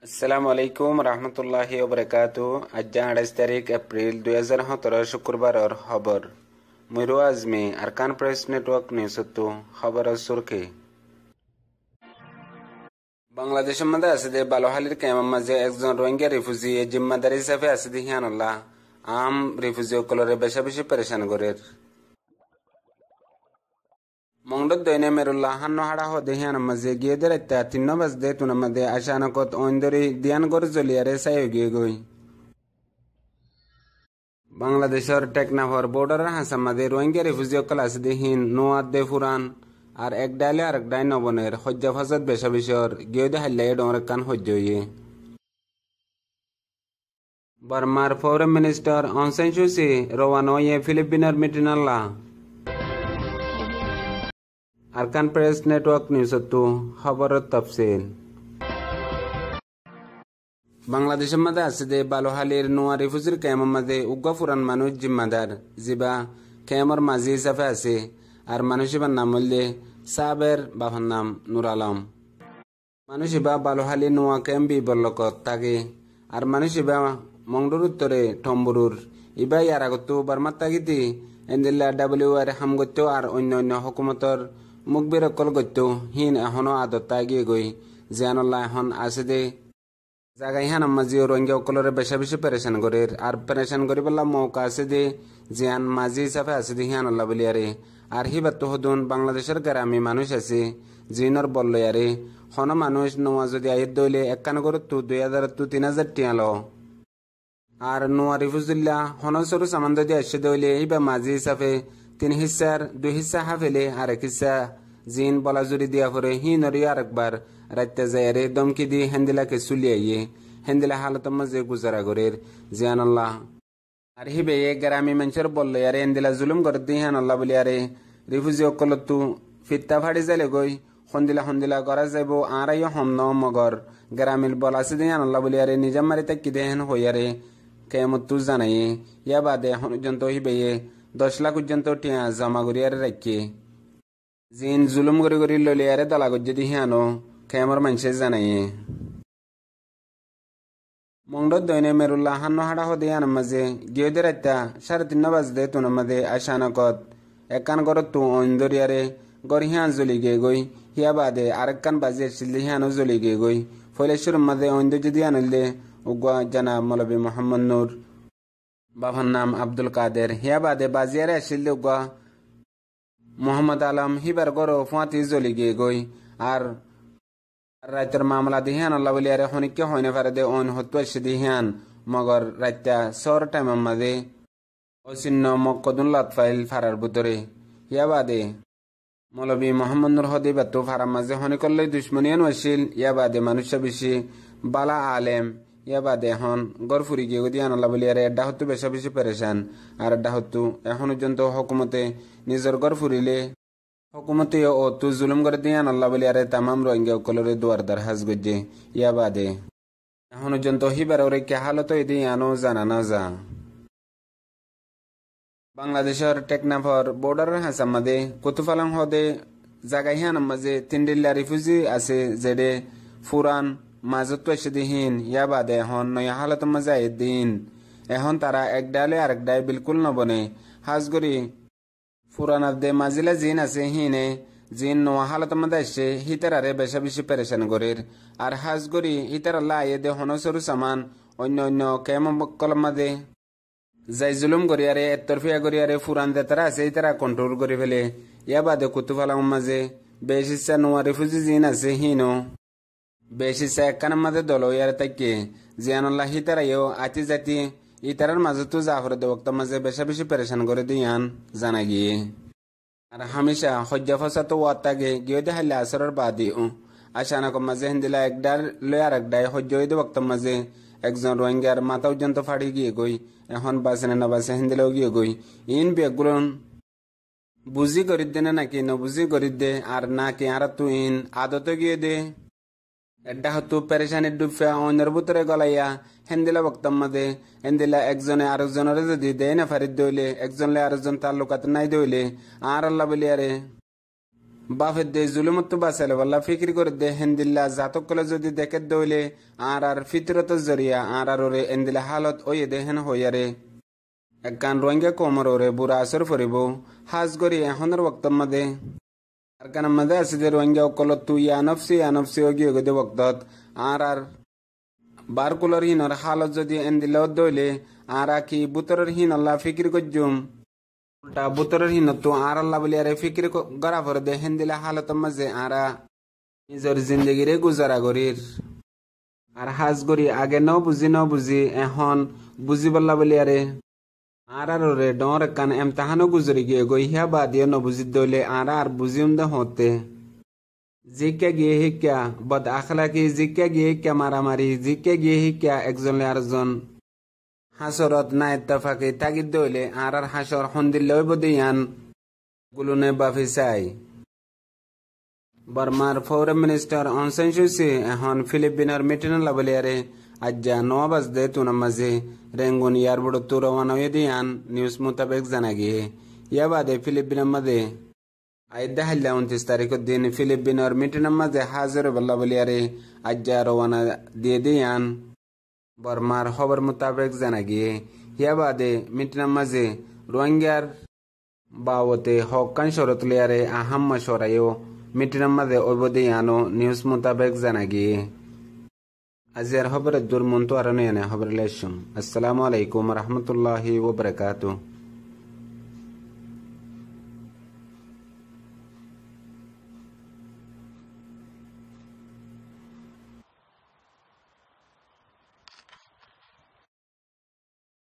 আসসালামু আলাইকুম রহমতুল্লাহি ওবরাকাতু। আজ 28 তারিখ এপ্রিল 2017 শুক্রবার খবর মুরু আজমি আরকান প্রেস নেটওয়ার্ক নিউজতো খবর সুরখি বাংলাদেশের মধ্যে আছে বালোহালির কেমন মাঝে একজন রোহিঙ্গা রিফিউজি জিম্মাদারি হিসাবে আছে হিয়ানুল্লাহ আম রিফিউজি সকলরে বেশা বেশি পরেশান করে মংডত দৈনে মেরুল্লাহ হান্নো হাড়া হদে হিয়ান মাঝে গিয়ে দেরাইতা 3 বাজদে তুনা মাঝে আশানকত ওইন্দরি দিয়ান গর জলিয়ারে সাই গিয়ে গই বাংলাদেশের টেকনাফর বর্ডারের হাসান মাঝে রোহিঙ্গা রিফিউজি সকল আছে হিন নোয়াদ দে ফুরান আর এক ডাইলে আর এক ডাই নবনের হজ্জা ফাসাদ বেশা বেশর গিয়ে দে হাল্লাই ডোর কান হজ্জ ইয়ে বার্মার ফরেন মিনিস্টার অং সান সু চি রওয়ানা হয়ে ফিলিপিনের মিটিনাল্লাহ আরকান প্রেস নেটওয়ার্ক নিউজতো খবরের তফসিল বাংলাদেশের মধ্যে আছে বালোহালির নোয়া রিফিউজির ক্যাম্পের মধ্যে উগ্র ফুরান মানুষ জিম্মাদার জিবা ক্যাম্পের মাঝি হিসাবে আছে আর মানুষ এবার নাম বললে সাবের বাবার নাম নুর আলম মানুষ এবার বালোহালি নোয়া ক্যাম্প বিবল্লকত থাকে আর মানুষ এবার মংডুর উত্তরে টম্বুরুর ইবা ইয়ার আগত বার্মার তাগিতি এন্দিল্লা WR হামগত্য আর অন্য অন্য হকুমতর মুখবির অকল গত্য হিন এখনো আদত্তা গিয়ে গই জিয়ানুল্লাহ এখন আছে দে জাগাই হান মাঝি রোহিঙ্গা অকলরে বেশা বেশি পেরেশান করে আর পেরেশান করি বললাম মৌকা আছে দে জিয়ান মাঝি হিসাবে আছে দে হিয়ানুল্লাহ বলি আরে আর হিবার তো হদুন বাংলাদেশের গ্রামী মানুষ আছে জিনর বলল আরে হন মানুষ নোয়া যদি আহিত দইলে একখান করে তু 2000 তু 3000 টিয়াল আর নোয়া রিফিউজিল্লা হন সরু সামান যদি আসে দইলে হিবা মাঝি হিসাবে 3 হিস্সার 2 হিস্সা হাফেলে আর 1 হিস্সা জিন বলা জুড়ি দিয়া পরে হি নরি আর একবার রাত্তে যায় রে দমকি দি হেন্দিলাকে চুলিয়াইয়ে হেন্দিলা হালত মাঝে গুজারা করের জিয়ানুল্লাহ আর হিবে গ্রামী মানুষের বললো আরে হেন্দিলা জুলুম করে দি হিয়ানুল্লাহ বলি আরে রিফিউজি অকলতু ফিত্তা ফাড়ি যাইলে গই হন্দিলা হন্দিলা করা যাইব আর হম ন মগর গ্রামীর বল আছে দি হিয়ানুল্লাহ বলি আরে নিজাম মারি তাকি দেহেন হইয়ারে কেমতু জানাই ইয়া বাদে এখন পর্যন্ত হিবে 10 লাখ পর্যন্ত টিয়া জমা করিয়ারে রাখি জিন জুলুম করে করি ললি আরে দলাগত যদি হিয়ানো খেমর মানুষে জানাই মংডত দৈনে মেরুল্লাহ হান্ন হাড়া হদে আন মাঝে গিয়ে দে রাত্তা 3:30 বাজদে তুন মাঝে আশানকত একান গরত তু অন্দরিয়ারে গর হিয়ান জ্বলি গে গই হিয়া বাদে আরেকখান বাজে সিললে হিয়ানো জ্বলি গে গই ফলেশ্বর মাঝে অন্দ যদি আনলে উগা জানা মৌলবী মোহাম্মদ নূর বাবার নাম আব্দুল কাদের হিয়া বাদে বাজিয়ারে আসিল উগা মোহাম্মদ আলম হিবার গরো ফুয়াতি জ্বলি গে গই আর রাতের মামলা দিহান আল্লাহ বলি আরে হনিকে হইনে পারে দে অন হত্যা দিহান মগর রাত্তা সর টাইম মাঝে অচিন্ন মক্কদুল লাতফাইল ফারার বুতরে ইয়া বাদে মৌলবী মোহাম্মদ নূর হদে বাতু ফারার মাঝে হনিকল্লাই দুশ্মনিয়ান ওয়াসিল ইয়া বাদে মানুষ বেশি বালা আলেম ইয়া বাদে এখন গড় ফুরি গিয়ে দিয়ান আল্লাহ বলি আরে এড্ডা হত্যু বেশা বেশি পেরেশান আর এড্ডা হত্যু এখন পর্যন্ত হকুমতে নিজের গড় ফুরিলে হকুমতে ও তু জুলুম করে দিয়ান আল্লাহ বলি আরে তামাম রোহিঙ্গা কলরে দুয়ার দার হাজ গজ্জে ইয়া বাদে এখন পর্যন্ত হিবার ওরে কে হালত দিয়ানো জানা না যা বাংলাদেশের টেকনাফর বর্ডারের হাসান মাঝে কুতুফালাং হদে জাগাই হান মাঝে 3 রিফিউজি আছে যেডে ফুরান মাজত এসে দিহীন ইয়া বাদে এখন নয়া হালত মাঝে দিন এখন তারা এক ডালে আরেক ডাই বিলকুল নবনে হাজগরি ফুরানার দে মাজিলা জিন আছে হিনে জিন নোয়া হালত মাঝে এসে হিতারারে বেশা বেশি পেরেশান করের আর হাজগরি হিতার আল্লাহ আয়ে দে হনসরু সামান অন্য অন্য কেম কলম মাঝে যাই জুলুম করিয়ারে একতরফিয়া করিয়ারে ফুরান দে তারা আছে তারা কন্ট্রোল করে ফেলে ইয়া বাদে কুতুফালাং মাঝে বেশ ইচ্ছা নোয়া রিফিউজি জিন আছে হিনো বেশি একখানের মাঝে দল ইয়ারে তাকে জিয়ানুল্লাহ হিতারাইও আতি জাতি ইতারার মাঝেতো জাফর দেবক্ত মাঝে বেশা বেশি পেরেশান করে দিয়ান জানা গিয়ে আর হামেশা হজ্জা ফসা তো ওয়াতাগে গিয়ে দেখাইলে আসরের বাদি আশানক মাঝে হিন্দিলা একডার লয় আর একডাই হজ্জ দেবক্ত মাঝে একজন রোহিঙ্গার মাথা পর্যন্ত ফাড়ি গিয়ে গই এখন বাসে না বাসে হিন্দিলাও গিয়ে গই ইন বেগুলো বুঝি করি দে নাকি নবুঝি করি দে আর নাকি আর তু ইন আদত গিয়ে দে এড্ডা হতো পেরেশানি ডুবফা অন্যের ভিতরে গলাইয়া হেন্দিলা বক্তম মাঝে হেন্দিলা একজনে আরেকজনের যদি দেয় না ফারিদ দইলে একজনলে আরেকজন তাল্লুকাত নাই দইলে আর আল্লাহ বলি আরে বাফের দে জুলুমত্ব বাঁচালে বল্লা ফিক্রি করে দে হেন্দিল্লা জাতক কলে যদি দেখে দইলে আর ফিতরত জরিয়া আর ওরে এন্দিলা হালত ওয়ে দেহেন হইয়ারে একখান রোহিঙ্গা কোমর ওরে বুড়া আসর ফরিব হাজ গরি এখনের বক্তর মধ্যে আর কান মধ্যে আছে যে রোহিঙ্গা অকল তুই আনফসি ওগিয়ে গদে বক্তত আর বার কুলর হিনর হালত যদি এন্দিলা দইলে আর কি বুতরের হিন আল্লাহ ফিক্রি করজুম উল্টা বুতরের হিন তো আর আল্লাহ বলি আরে ফিক্রি গড়া ভরে দে হেন্দিলা হালত মাঝে আরা নিজের জিন্দগিরে গুজারা গরির আর হাজ গরি আগে ন বুঝি এখন বুঝি বললা বলি আরে আর রে ডর কান এমতাহানো গুজরি গিয়ে গইয়া বা দিয়ে ন বুঝি দইলে আর বুঝিম দে হতে জিকে গিয়ে হিক্যা বদ আখলাকি জিকে গিয়ে হিক্যা মারামারি জিকে গিয়ে হিক্যা একজন আরেকজন হাসরত না ইত্তেফাকি তাগিদ দইলে আর হাসর হন্দিল্লে বদিয়ান গুলুনে বাফি চাই বর্মার ফরেন মিনিস্টার অং সান সু চি এখন ফিলিপিনের মিটিং লাবলিয়ারে আজ্জা 9 বাজে তুনা মাঝে রেঙ্গুন এয়ারপোর্ট তো রওনা হয়ে দিয়ান নিউজ মোতাবেক জানা গিয়ে ইয়া বাদে ফিলিপিনের মাঝে আইদা হাল্লা 29 তারিখের দিন ফিলিপিনের মিটিংয়ের মাঝে হাজির বল্লা বলিয়ারে আজ্জা রওনা দিয়ে দিয়ান বর্মার খবর মোতাবেক জানা গিয়ে ইয়া বাদে মিটিংয়ের মাঝে রোহিঙ্গার বাবতে হকান শরত লিয়ারে আহাম মশরায়ও মিটিংয়ের মাঝে অবদিয়ানো নিউজ মোতাবেক জানা গিয়ে আজিয়ার খবরের দূর মন্তু আর নয়নে খবর লেশুম। আসসালামু আলাইকুম রহমতুল্লাহি ওয়া বারাকাতুহু।